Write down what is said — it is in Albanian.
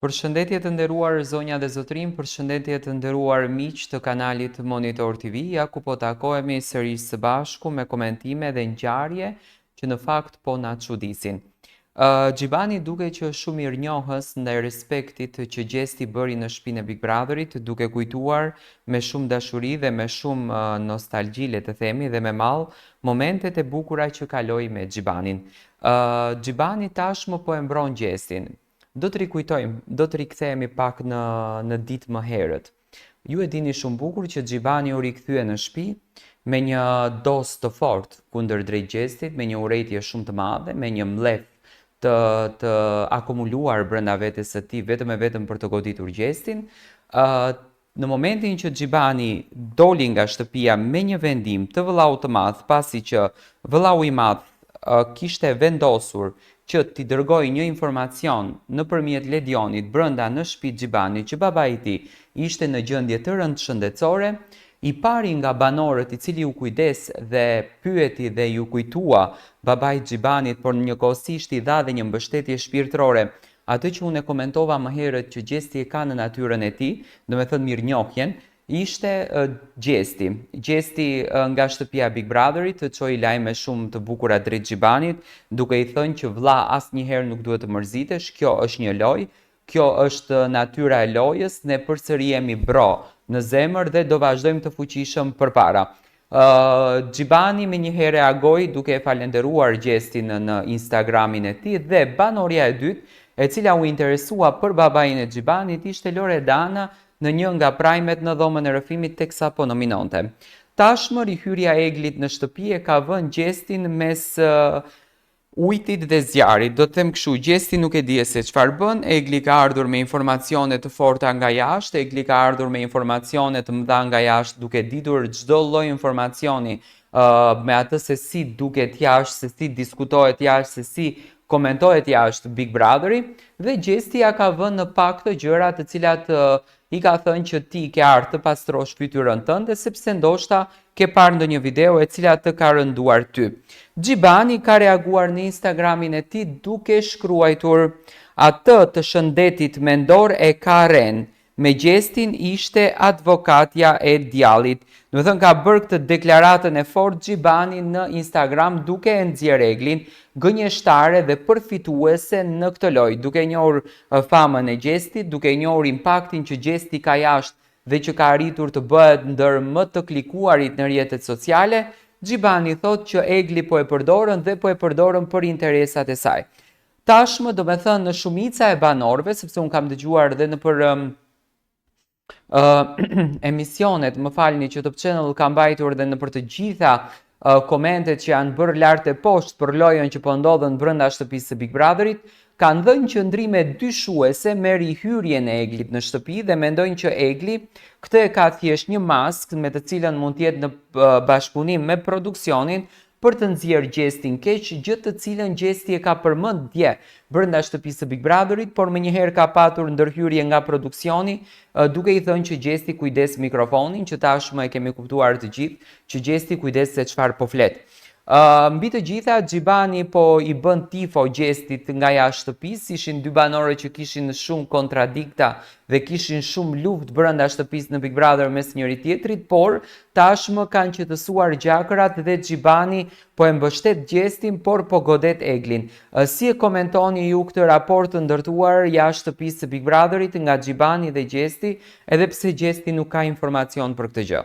Përshëndetje të nderuar zonja dhe zotrim, përshëndetje të nderuar miq të kanalit Monitor TV, ja ku po takohemi sërish së bashku me komentime dhe ngjarje që në fakt po na çudisin. Xhibani duke që është shumë mirënjohës ndaj respektit që Gjesti bëri në shtëpinë e Big Brotherit, duke kujtuar me shumë dashuri dhe me shumë nostalgji, le të themi, dhe me mall momentet e bukura që kaloi me Xhibanin. Xhibani tashmë po e mbron Gjestin. Do të rikujtojmë, do të rikthehemi pak në ditë më herët. Ju e dini shumë bukur që Xhibani u rikthye në shtëpi me një dos të fortë kundër drejt Gjestit, me një urrëtie shumë të madhe, me një mlef të akumuluar brenda vetes së tij vetëm e vetëm për të goditur Gjestin. Në momentin që Xhibani doli nga shtëpia me një vendim të vëllau të madh, pasi që vëllau i madh kishte vendosur që t'i dërgoj një informacion nëpërmjet Ledionit brenda në shtëpi Xhibanit që babai i tij ishte në gjendje të rëndë shëndetësore, i pari nga banorët i cili u kujdes dhe pyeti dhe ju kujtua babait Xhibanit, por njëkohësisht i dha dhe një mbështetje shpirtërore, atë që unë e komentova më herët që Gjesti e ka në natyrën e tij, domethënë mirënjohjen, ishte Gjesti. Gjesti nga shtëpia Big Brotherit të çoi lajme shumë të bukura drejt Xhibanit, duke i thënë që vëlla asnjëherë nuk duhet të mërzitesh, kjo është një lojë, kjo është natyra e lojës, ne përsëri jemi bro në zemër dhe do vazhdojmë të fuqishëm përpara. Xhibani me njëherë reagoi duke e falenderuar Gjestin në Instagramin e tij dhe banoria e dytë, e cila u interesua për babain e Xhibanit, ishte Loredana në një nga prajmet në dhomën e rrëfimit teksa po nominonte. Tashmë rihyrja e Eglit në shtëpi e ka vënë Gjestin mes ujtit dhe zjarit. Do të them kështu, Gjesti nuk e di se çfarë bën, Egli ka ardhur me informacione të forta nga jashtë, Egli ka ardhur me informacione të mëdha nga jashtë, duke ditur çdo lloj informacioni me atë se si duket jashtë, se si diskutohet jashtë, se si komentohet jashtë Big Brotheri, dhe Gjesti ja ka vënë në pak të gjëra të cilat i ka thënë që ti ke ardhur të pastrosh fytyrën tënde sepse ndoshta ke parë ndonjë video e cila të ka rënduar ty. Xhibani ka reaguar në Instagramin e tij duke shkruar: atë të shëndetit mendor e ka rënë, me Gjestin ishte advokatja e djallit. Do të thënë ka bërë këtë deklaratën e fortë Xhibani në Instagram duke e nxjerrë Eglin gënjeshtare dhe përfituese në këtë lojë, duke njohur famën e Gjestit, duke njohur impaktin që Gjesti ka jashtë dhe që ka arritur të bëhet ndër më të klikuarit në rrjetet sociale. Xhibani thotë që Egli po e përdorën dhe po e përdorën për interesat e saj. Tashmë, do me thënë, në shumica e banorëve, sepse unë kam dëgjuar dhe në për emisionet, më falni, që Top Channel ka mbajtur dhe në për të gjitha komentet që janë bërë lart e poshtë për lojën që po ndodhen brenda shtëpisë së Big Brotherit, kanë dhënë qëndrime dyshuese me rihyrjen e Eglit në shtëpi dhe mendojnë që Egli këtë e ka thjesht një maskë me të cilën mund të jetë në bashkëpunim me produksionin për të nxjerrë Gjestin keq, gjë të cilën Gjesti e ka përmend dje brenda shtëpisë së Big Brotherit, por menjëherë ka patur ndërhyrje nga produksioni, duke i thënë që Gjesti kujdes mikrofonin, që tashmë e kemi kuptuar të gjithë që Gjesti kujdes se çfarë po flet. Mbi të gjitha, Xhibani po i bën tifo Gjestit nga jashtë shtëpisë, ishin dy banorë që kishin shumë kontradikta dhe kishin shumë luftë brenda shtëpisë në Big Brother mes njëri tjetrit, por tashmë kanë qetësuar gjakërat dhe Xhibani po e mbështet Gjestin, por po godet Eglin. Si e komentoni ju këtë raport të ndërtuar jashtë shtëpisë së Big Brotherit nga Xhibani dhe Gjesti, edhe pse Gjesti nuk ka informacion për këtë gjë?